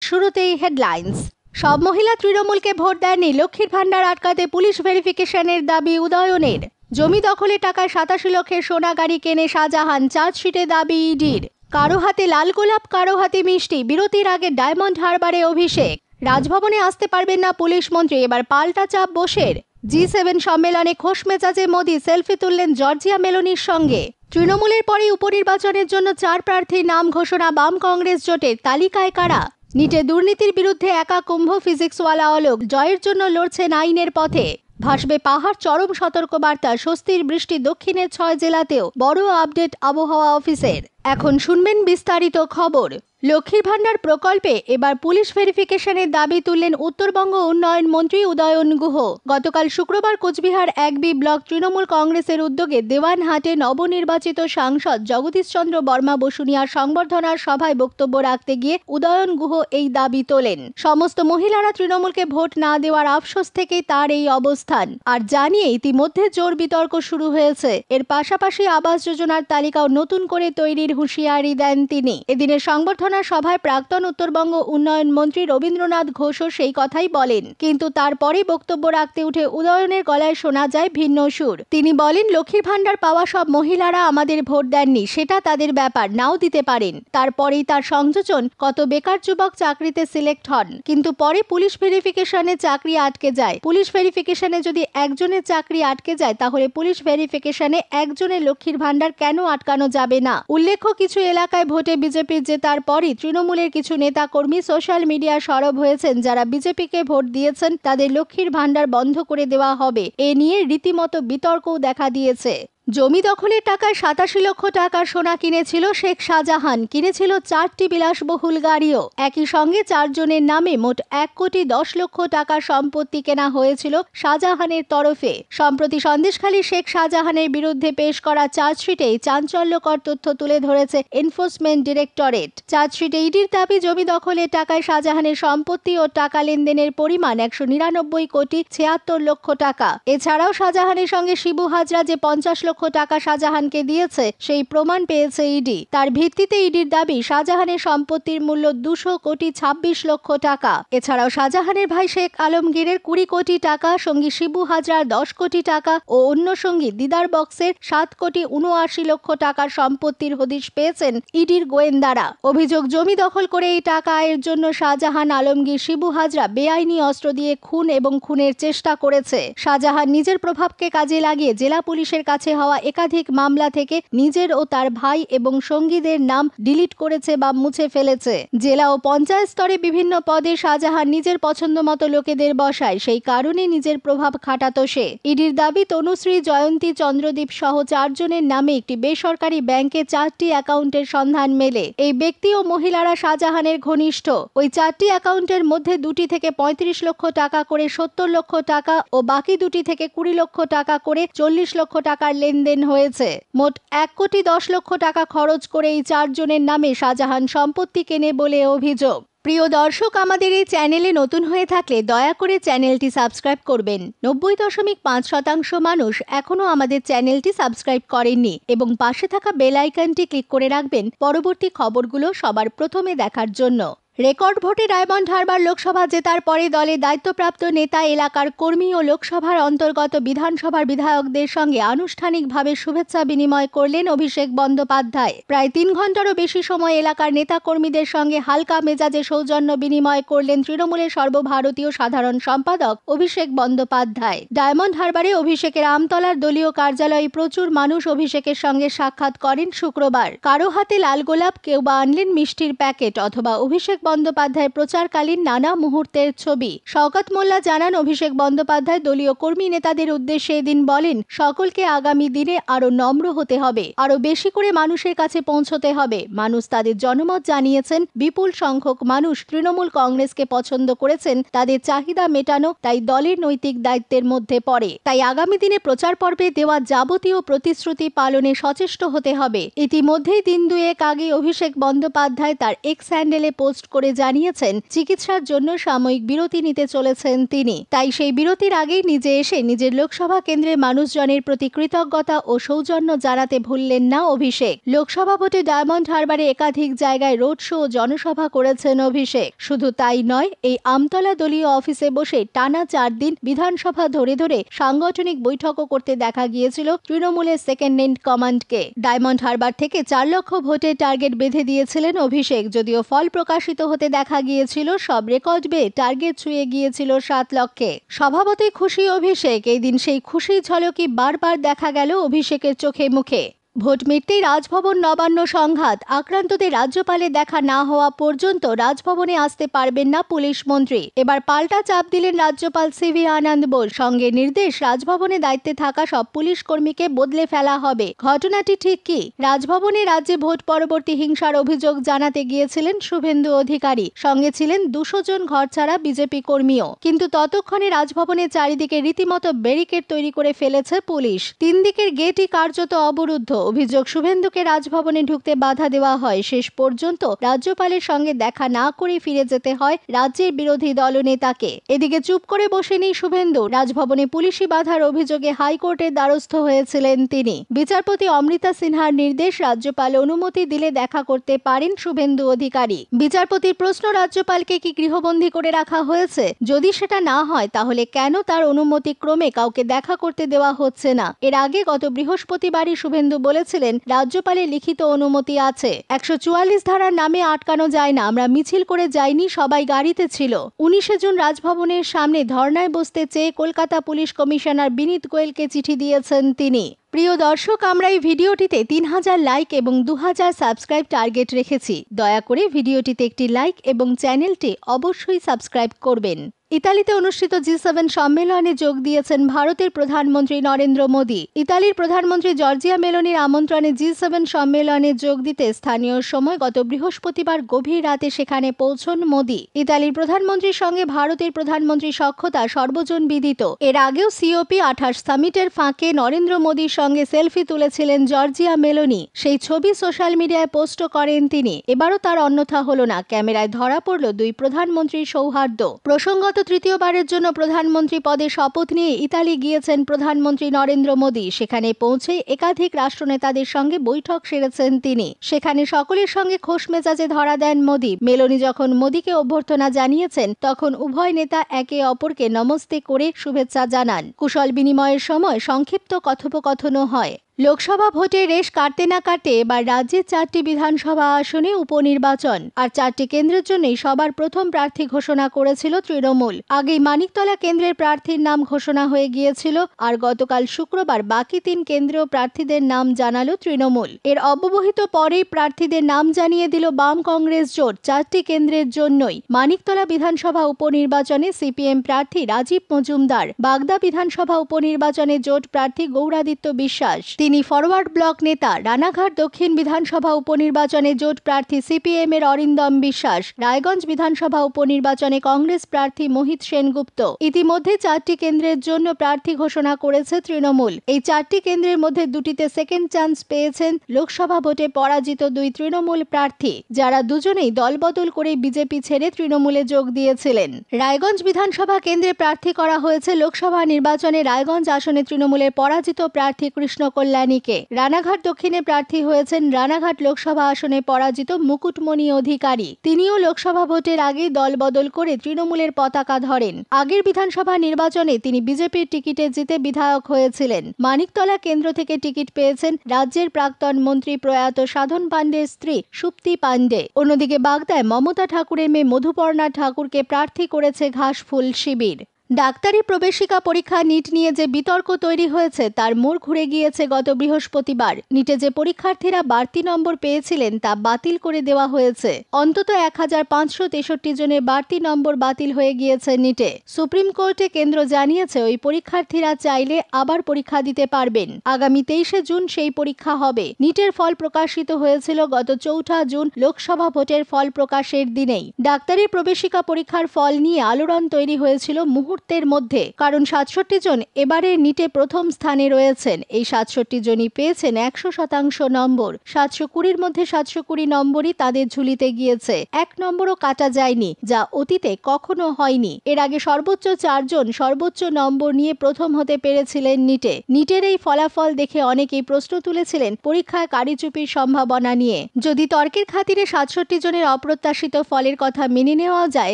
শুরুতেই হেডলাইন্স। সব মহিলা তৃণমূলকে ভোট দেননি, লক্ষ্মীর ভান্ডার আটকাতে পুলিশ ভেরিফিকেশনের দাবি উদয়নের। জমি দখলে টাকায় 87 লক্ষের সোনা গাড়ি কেনে শাহজাহান, চার্জশিটে দাবি ইডির। কারো হাতে লাল গোলাপ, কারো হাতে মিষ্টি, বিরতির আগে ডায়মন্ড হারবারে অভিষেক। রাজভবনে আসতে পারবেন না পুলিশ মন্ত্রী, এবার পাল্টা চাপ বোসের। G7 সম্মেলনে খোশ মেজাজে মোদি, সেলফি তুললেন জর্জিয়া মেলোনির সঙ্গে। তৃণমূলের পরে উপনির্বাচনের জন্য 4 প্রার্থীর নাম ঘোষণা, বাম কংগ্রেস জোটের। তালিকায় কারা? নিটে দুর্নীতির বিরুদ্ধে একা কুম্ভ ফিজিক্সওয়ালা অলোক, জয়ের জন্য লড়ছেন আইনের পথে। ভাসবে পাহাড়, চরম সতর্কবার্তা, স্বস্তির বৃষ্টি দক্ষিণের 6 জেলাতেও। বড় আপডেট আবহাওয়া অফিসের। এখন শুনবেন বিস্তারিত খবর। লক্ষ্মীর ভান্ডার প্রকল্পে এবার পুলিশ ভেরিফিকেশনের দাবি তুললেন উত্তরবঙ্গ উন্নয়ন মন্ত্রী উদয়ন গুহ। গতকাল শুক্রবার কোচবিহার 1B ব্লক তৃণমূল কংগ্রেসের উদ্যোগে দেওয়ানহাটে নবনির্বাচিত সাংসদ জগদীশ চন্দ্র বর্মা বসুনিয়ার সংবর্ধনার সভায় বক্তব্য রাখতে গিয়ে উদয়ন গুহ এই দাবি তোলেন। সমস্ত মহিলারা তৃণমূলকে ভোট না দেওয়ার আফসোস থেকেই তার এই অবস্থান, আর জানিয়ে ইতিমধ্যে জোর বিতর্ক শুরু হয়েছে। এর পাশাপাশি আবাস যোজনার তালিকাও নতুন করে তৈরির হুঁশিয়ারি দেন তিনি। এদিনের সংবর্ধনা সভায় প্রাক্তন উত্তরবঙ্গ উন্নয়ন মন্ত্রী রবীন্দ্রনাথ ঘোষও সেই কথাই বলেন, কিন্তু তারপরে বক্তব্য রাখতে উঠে উদয়নের গলায় শোনা যায় ভিন্ন সুর। তিনি বলেন, লক্ষ্মীর ভান্ডার পাওয়া সব মহিলারা আমাদের ভোট দেননি, সেটা তাদের ব্যাপার, নাও দিতে পারেন। তারপরেই তার সংযোজন, কত বেকার যুবক চাকরিতে সিলেক্ট হন, কিন্তু পরে পুলিশ ভেরিফিকেশনে চাকরি আটকে যায়। পুলিশ ভেরিফিকেশনে যদি একজনের চাকরি আটকে যায়, তাহলে পুলিশ ভেরিফিকেশনে একজনের লক্ষ্মীর ভান্ডার কেন আটকানো যাবে না? উল্লেখ্য, কিছু এলাকায় ভোটে বিজেপির জেতার পরই তৃণমূলের কিছু নেতা কর্মী সোশ্যাল মিডিয়া সরব হয়েছেন। যারা বিজেপিকে ভোট দিয়েছেন তাদের লক্ষ্মীর ভান্ডার বন্ধ করে দেওয়া হবে, এ নিয়ে রীতিমতো বিতর্কও দেখা দিয়েছে। জমি দখলের টাকায় 87 লক্ষ টাকার সোনা কিনেছিল শেখ শাহজাহান, কিনেছিল 4টি বিলাসবহুল গাড়িও। একই সঙ্গে 4 জনের নামে মোট 1,10 লক্ষ টাকার সম্পত্তি কেনা হয়েছিল শাহজাহানের তরফে। সম্প্রতি সন্দেশখালী শেখ শাহজাহানের বিরুদ্ধে পেশ করা চার্জশিটেই চাঞ্চল্যকর তথ্য তুলে ধরেছে এনফোর্সমেন্ট ডিরেক্টরেট। চার্জশিটে ইডির দাবি, জমি দখলের টাকায় শাহজাহানের সম্পত্তি ও টাকা লেনদেনের পরিমাণ 199 কোটি 76 লক্ষ টাকা। এছাড়াও শাহজাহানের সঙ্গে শিবু হাজরা যে 50 লক্ষ টাকা শাহজাহানকে দিয়েছে, সেই প্রমাণ পেয়েছে ইডি। তার ভিত্তিতে ইডির দাবি, শাহজাহানের সম্পত্তির মূল্য 200 কোটি 26 লক্ষ টাকা। এছাড়াও শাহজাহানের ভাই শেখ আলমগীরের 20 কোটি টাকা, সঙ্গী শিবু হাজরার 10 কোটি টাকা ও অন্য সঙ্গী দিদার বক্সের 7 কোটি 79 লক্ষ টাকার সম্পত্তির হদিশ পেয়েছেন ইডির গোয়েন্দারা। অভিযোগ, জমি দখল করে এই টাকা আয়ের জন্য শাহজাহান, আলমগীর, শিবু হাজরা বেআইনি অস্ত্র দিয়ে খুন এবং খুনের চেষ্টা করেছে। শাহজাহান নিজের প্রভাবকে কাজে লাগিয়ে জেলা পুলিশের কাছে হওয়া একাধিক মামলা থেকে নিজের ও তার ভাই এবং সঙ্গীদের নাম ডিলিট করেছে বা মুছে ফেলেছে। জেলা ও পঞ্চায়েত স্তরে বিভিন্ন পদে শাহজাহান নিজের পছন্দ মতো লোকেদের বসায়, সেই কারণে নিজের প্রভাব খাটাতো সে। ইডির দাবি, তনুশ্রী, জয়ন্তী, চন্দ্রদীপ সহ 4 জনের নামে একটি বেসরকারি ব্যাংকে 4টি অ্যাকাউন্টের সন্ধান মেলে। এই ব্যক্তি ও মহিলারা শাহজাহানের ঘনিষ্ঠ। ওই 4টি অ্যাকাউন্টের মধ্যে 2টি থেকে 35 লক্ষ টাকা করে 70 লক্ষ টাকা ও বাকি 2টি থেকে 20 লক্ষ টাকা করে 40 লক্ষ টাকার লেনদেন হয়েছে। মোট 1,10 লক্ষ টাকা খরচ করে এই 4 জনের নামে শাহজাহান সম্পত্তি কেনে বলে অভিযোগ। প্রিয় দর্শক, আমাদের এই চ্যানেলে নতুন হয়ে থাকলে দয়া করে চ্যানেলটি সাবস্ক্রাইব করবেন। 90.5% মানুষ এখনও আমাদের চ্যানেলটি সাবস্ক্রাইব করেননি এবং পাশে থাকা বেল আইকনটি ক্লিক করে রাখবেন পরবর্তী খবরগুলো সবার প্রথমে দেখার জন্য। রেকর্ড ভোটে ডায়মন্ড হারবার লোকসভা জেতার পরে দলের দায়িত্বপ্রাপ্ত নেতা, এলাকার কর্মী ও লোকসভার অন্তর্গত বিধানসভার বিধায়কদের সঙ্গে আনুষ্ঠানিকভাবে শুভেচ্ছা বিনিময় করলেন অভিষেক বন্দ্যোপাধ্যায়। প্রায় 3 ঘন্টারও বেশি সময় এলাকার নেতা কর্মীদের সঙ্গে হালকা মেজাজে সৌজন্য বিনিময় করলেন তৃণমূলের সর্বভারতীয় সাধারণ সম্পাদক অভিষেক বন্দ্যোপাধ্যায়। ডায়মন্ড হারবারে অভিষেকের আমতলার দলীয় কার্যালয়ে প্রচুর মানুষ অভিষেকের সঙ্গে সাক্ষাৎ করেন শুক্রবার। কারো হাতে লাল গোলাপ, কেউ বা আনলেন মিষ্টির প্যাকেট অথবা অভিষেক বন্দ্যোপাধ্যায় প্রচারকালীন নানা মুহূর্তের ছবি। শওকত মোল্লা জানান, অভিষেক বন্দ্যোপাধ্যায় দলীয় কর্মী নেতাদের উদ্দেশ্যে এদিন বলেন, সকলকে আগামী দিনে আরো নম্র হতে হবে, আরো বেশি করে মানুষের কাছে পৌঁছতে হবে। মানুষ তাদের জনমত জানিয়েছেন, বিপুল সংখ্যক মানুষ তৃণমূল কংগ্রেসকে পছন্দ করেছেন, তাদের চাহিদা মেটানো তাই দলের নৈতিক দায়িত্বের মধ্যে পড়ে। তাই আগামী দিনে প্রচার পর্বে দেওয়া যাবতীয় প্রতিশ্রুতি পালনে সচেষ্ট হতে হবে। ইতিমধ্যেই দিন দুয়েক আগে অভিষেক বন্দ্যোপাধ্যায় তার এক্স হ্যান্ডেলে পোস্ট করে জানিয়েছেন চিকিৎসার জন্য সাময়িক বিরতি নিতে চলেছেন তিনি। তাই সেই বিরতির আগেই নিজে এসে নিজের লোকসভা কেন্দ্রে মানুষজনের প্রতি কৃতজ্ঞতা ও সৌজন্য জানাতে ভুললেন না অভিষেক। লোকসভা ভোটে ডায়মন্ড হারবারে একাধিক জায়গায় রোড শো ও জনসভা করেছেন অভিষেক। শুধু তাই নয়, এই আমতলা দলীয় অফিসে বসে টানা 4 দিন বিধানসভা ধরে ধরে সাংগঠনিক বৈঠকও করতে দেখা গিয়েছিল তৃণমূলের সেকেন্ড ইন কমান্ডকে। ডায়মন্ড হারবার থেকে 4 লক্ষ ভোটের টার্গেট বেঁধে দিয়েছিলেন অভিষেক। যদিও ফল প্রকাশিত হতে দেখা গিয়েছিল সব রেকর্ড বেয়ে টার্গেট ছুঁয়ে গিয়েছিল 7 লক্ষে। স্বভাবতই খুশি অভিষেক। এই দিন সেই খুশির ঝলকই বারবার দেখা গেল অভিষেকের চোখে মুখে। ভোট মিটতেই রাজভবন নবান্ন সংঘাত। আক্রান্তদের রাজ্যপালের দেখা না হওয়া পর্যন্ত রাজভবনে আসতে পারবেন না পুলিশ মন্ত্রী। এবার পাল্টা চাপ দিলেন রাজ্যপাল সিভি আনন্দ বোস। সঙ্গে নির্দেশ, রাজভবনে দায়িত্বে থাকা সব পুলিশ কর্মীকে বদলে ফেলা হবে। ঘটনাটি ঠিক কি? রাজভবনে রাজ্যে ভোট পরবর্তী হিংসার অভিযোগ জানাতে গিয়েছিলেন শুভেন্দু অধিকারী। সঙ্গে ছিলেন 200 জন ঘরছাড়া বিজেপি কর্মীও। কিন্তু ততক্ষণে রাজভবনের চারিদিকে রীতিমতো ব্যারিকেড তৈরি করে ফেলেছে পুলিশ। 3 দিকের গেটই কার্যত অবরুদ্ধ। অভিযোগ, শুভেন্দুকে রাজভবনে ঢুকতে বাধা দেওয়া হয়। শেষ পর্যন্ত রাজ্যপালের সঙ্গে দেখা না করে ফিরে যেতে হয় রাজ্যের বিরোধী দলনেতাকে। এদিকে চুপ করে বসেনি শুভেন্দু। রাজভবনে পুলিশি বাধার অভিযোগে হাইকোর্টের দ্বারস্থ হয়েছিলেন তিনি। বিচারপতি অমৃতা সিনহার নির্দেশ, রাজ্যপাল অনুমতি দিলে দেখা করতে পারেন শুভেন্দু অধিকারী। বিচারপতির প্রশ্ন, রাজ্যপালকে কি গৃহবন্দী করে রাখা হয়েছে? যদি সেটা না হয় তাহলে কেন তার অনুমতি ক্রমে কাউকে দেখা করতে দেওয়া হচ্ছে না? এর আগে গত বৃহস্পতিবারই শুভেন্দু বলেছিলেন রাজ্যপালের লিখিত অনুমতি আছে। 144 ধারার নামে আটকানো যায় না। আমরা মিছিল করে যাইনি, সবাই গাড়িতে ছিল। 19 জুন রাজভবনের সামনে ধর্নায় বসতে চেয়ে কলকাতা পুলিশ কমিশনার বিনীত গোয়েলকে চিঠি দিয়েছেন তিনি। প্রিয় দর্শক, আমরা এই ভিডিওটিতে 3000 লাইক এবং 2000 সাবস্ক্রাইব টার্গেট রেখেছি। দয়া করে ভিডিওটিতে একটি লাইক এবং চ্যানেলটি অবশ্যই সাবস্ক্রাইব করবেন। ইতালিতে অনুষ্ঠিত G7 সম্মেলনে যোগ দিয়েছেন ভারতের প্রধানমন্ত্রী নরেন্দ্র মোদী। ইতালির প্রধানমন্ত্রী জর্জিয়া মেলোনির আমন্ত্রণে G7 সম্মেলনে যোগ দিতে স্থানীয় সময় গত বৃহস্পতিবার গভীর রাতে সেখানে পৌঁছন মোদী। ইতালির প্রধানমন্ত্রীর সঙ্গে ভারতের প্রধানমন্ত্রীর সখ্যতা সর্বজন বিদিত। এর আগেও COP28 সামিটের ফাঁকে নরেন্দ্র মোদীর সঙ্গে সেলফি তুলেছিলেন জর্জিয়া মেলোনি। সেই ছবি সোশ্যাল মিডিয়ায় পোস্ট করেন তিনি। এবারও তার অন্যথা হলো না। ক্যামেরায় ধরা পড়ল দুই প্রধানমন্ত্রীর সৌহার্দ্য। প্রসঙ্গত, তৃতীয়বারের জন্য প্রধানমন্ত্রী পদে শপথ নিয়ে ইতালি গিয়েছেন প্রধানমন্ত্রী নরেন্দ্র মোদী। সেখানে পৌঁছে একাধিক রাষ্ট্রনেতাদের সঙ্গে বৈঠক সেরেছেন তিনি। সেখানে সকলের সঙ্গে খোশ মেজাজে ধরা দেন মোদী। মেলোনি যখন মোদীকে অভ্যর্থনা জানিয়েছেন, তখন উভয় নেতা একে অপরকে নমস্তে করে শুভেচ্ছা জানান। কুশল বিনিময়ের সময় সংক্ষিপ্ত কথোপকথনও হয়। লোকসভা ভোটে রেশ কাটতে না কাটতে এবার রাজ্যের 4টি বিধানসভা আসনে উপনির্বাচন। আর 4টি কেন্দ্রের জন্যই সবার প্রথম প্রার্থী ঘোষণা করেছিল তৃণমূল। আগেই মানিকতলা কেন্দ্রের প্রার্থীর নাম ঘোষণা হয়ে গিয়েছিল। আর গতকাল শুক্রবার বাকি 3 কেন্দ্রীয় প্রার্থীদের নাম জানালো তৃণমূল। এর অব্যবহিত পরেই প্রার্থীদের নাম জানিয়ে দিল বাম কংগ্রেস জোট। 4টি কেন্দ্রের জন্যই মানিকতলা বিধানসভা উপনির্বাচনে CPM প্রার্থী রাজীব মজুমদার, বাগদা বিধানসভা উপনির্বাচনে জোট প্রার্থী গৌরাদিত্য বিশ্বাস, তিনি ফরওয়ার্ড ব্লক নেতা। রানাঘাট দক্ষিণ বিধানসভা উপনির্বাচনে জোট প্রার্থী CPM এর অরিন্দম বিশ্বাস, রায়গঞ্জ বিধানসভা উপনির্বাচনে কংগ্রেস প্রার্থী মোহিত সেনগুপ্ত। ইতিমধ্যে 4টি কেন্দ্রের জন্য প্রার্থী ঘোষণা করেছে তৃণমূল। এই 4টি কেন্দ্রের মধ্যে 2টিতে সেকেন্ড চান্স পেয়েছেন লোকসভা ভোটে পরাজিত 2 তৃণমূল প্রার্থী, যারা দুজনেই দলবদল করে বিজেপি ছেড়ে তৃণমূলে যোগ দিয়েছিলেন। রায়গঞ্জ বিধানসভা কেন্দ্রে প্রার্থী করা হয়েছে লোকসভা নির্বাচনে রায়গঞ্জ আসনে তৃণমূলের পরাজিত প্রার্থী কৃষ্ণ কল্যাণীকে। রানাঘাট দক্ষিণে প্রার্থী হয়েছেন রানাঘাট লোকসভা আসনে পরাজিত মুকুটমণি অধিকারী। তিনিও লোকসভা ভোটের আগে দলবদল করে তৃণমূলের পতাকা ধরেন। আগের বিধানসভা নির্বাচনে তিনি বিজেপির টিকিটে জিতে বিধায়ক হয়েছিলেন। মানিকতলা কেন্দ্র থেকে টিকিট পেয়েছেন রাজ্যের প্রাক্তন মন্ত্রী প্রয়াত সাধন পাণ্ডের স্ত্রী সুপ্তি পাণ্ডে। অন্যদিকে বাগদায় মমতা ঠাকুরের মেয়ে মধুপর্ণা ঠাকুরকে প্রার্থী করেছে ঘাসফুল শিবির। ডাক্তারি প্রবেশিকা পরীক্ষা নিট নিয়ে যে বিতর্ক তৈরি হয়েছে তার মোড় ঘুরে গিয়েছে গত বৃহস্পতিবার। নিটে যে পরীক্ষার্থীরা বাড়তি নম্বর পেয়েছিলেন তা বাতিল করে দেওয়া হয়েছে। অন্তত 1563 জনের বাড়তি নম্বর বাতিল হয়ে গিয়েছে নিটে। সুপ্রিম কোর্টে কেন্দ্র জানিয়েছে ওই পরীক্ষার্থীরা চাইলে আবার পরীক্ষা দিতে পারবেন। আগামী 23 জুন সেই পরীক্ষা হবে। নিটের ফল প্রকাশিত হয়েছিল গত 4 জুন লোকসভা ভোটের ফল প্রকাশের দিনেই। ডাক্তারি প্রবেশিকা পরীক্ষার ফল নিয়ে আলোড়ন তৈরি হয়েছিল মুহূর্তে মুহূর্তের মধ্যে, কারণ ৬৭ জন এবারে নিটে প্রথম স্থানে রয়েছেন। এই ৬৭ জনই পেয়েছেন ১০০% নম্বর। ৭২০-র মধ্যে ৭২০ নম্বরই তাদের ঝুলিতে গিয়েছে। ১ নম্বরও কাটা যায়নি, যা অতীতে কখনো হয়নি। এর আগে সর্বোচ্চ ৪ জন সর্বোচ্চ নম্বর নিয়ে প্রথম হতে পেরেছিলেন নিটে। নিটের এই ফলাফল দেখে অনেকেই প্রশ্ন তুলেছিলেন পরীক্ষায় কারিচুপির সম্ভাবনা নিয়ে। যদি তর্কের খাতিরে ৬৭ জনের অপ্রত্যাশিত ফলের কথা মেনে নেওয়া যায়,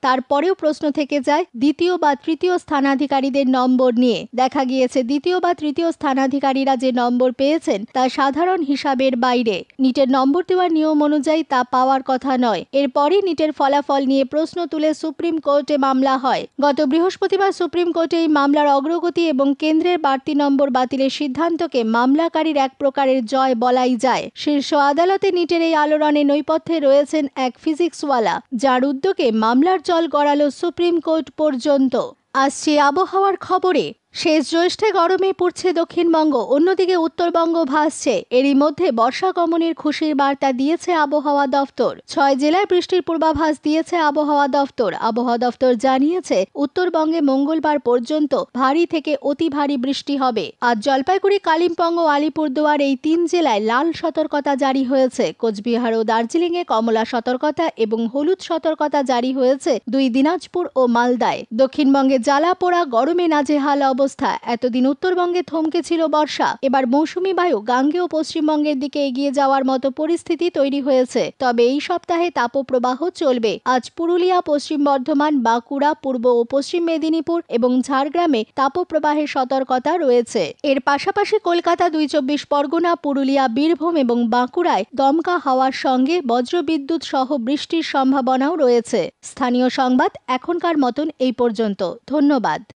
তারপরেও প্রশ্ন থেকে যায় দ্বিতীয় বা তৃতীয় স্থানাধিকারীদের নম্বর নিয়ে। দেখা গিয়েছে দ্বিতীয় বা তৃতীয় স্থানাধিকারীরা যে নম্বর পেয়েছেন তা সাধারণ হিসাবের বাইরে। নিটের নম্বর দেওয়ার নিয়ম অনুযায়ী তা পাওয়ার কথা নয়। এরপরই নিটের ফলাফল নিয়ে প্রশ্ন তুলে সুপ্রিম কোর্টে মামলা হয়। গত বৃহস্পতিবার সুপ্রিম কোর্টে এই মামলার অগ্রগতি এবং কেন্দ্রের বাড়তি নম্বর বাতিলের সিদ্ধান্তকে মামলাকারীর এক প্রকারের জয় বলাই যায়। শীর্ষ আদালতে নিটের এই আলোড়নে নৈপথ্যে রয়েছেন এক ফিজিক্সওয়ালা, যার উদ্যোগে মামলার জল গড়ালো সুপ্রিম কোর্ট পর্যন্ত। আসছে আবহাওয়ার খবরে। শেষ জ্যৈষ্ঠে গরমে পড়ছে দক্ষিণবঙ্গ, অন্যদিকে উত্তরবঙ্গ ভাসছে। এরই মধ্যে বর্ষা গমনের খুশির বার্তা দিয়েছে আবহাওয়া দফতর। ৬ জেলায় বৃষ্টির পূর্বাভাস দিয়েছে আবহাওয়া দফতর। আবহাওয়া দফতর জানিয়েছে উত্তরবঙ্গে মঙ্গলবার পর্যন্ত ভারী থেকে অতি ভারী বৃষ্টি হবে। আজ জলপাইগুড়ি, কালিম্পং ও আলিপুরদুয়ার এই ৩ জেলায় লাল সতর্কতা জারি হয়েছে। কোচবিহার ও দার্জিলিংয়ে কমলা সতর্কতা এবং হলুদ সতর্কতা জারি হয়েছে ২ দিনাজপুর ও মালদায়। দক্ষিণবঙ্গে জ্বালা পোড়া গরমে নাজেহাল অবস্থা। এতদিন উত্তরবঙ্গে থমকে ছিল বর্ষা, এবার মৌসুমী বায়ু গাঙ্গেয় পশ্চিমবঙ্গের দিকে এগিয়ে যাওয়ার মতো পরিস্থিতি তৈরি হয়েছে। তবে এই সপ্তাহে তাপপ্রবাহ চলবে। আজ পুরুলিয়া, পশ্চিম বর্ধমান, বাঁকুড়া, পূর্ব ও পশ্চিম মেদিনীপুর এবং ঝাড়গ্রামে তাপপ্রবাহের সতর্কতা রয়েছে। এর পাশাপাশি কলকাতা, ২ চব্বিশ পরগনা, পুরুলিয়া, বীরভূম এবং বাঁকুড়ায় দমকা হাওয়ার সঙ্গে বজ্রবিদ্যুৎ সহ বৃষ্টির সম্ভাবনাও রয়েছে। স্থানীয় সংবাদ এখনকার মতন এই পর্যন্ত। ধন্যবাদ।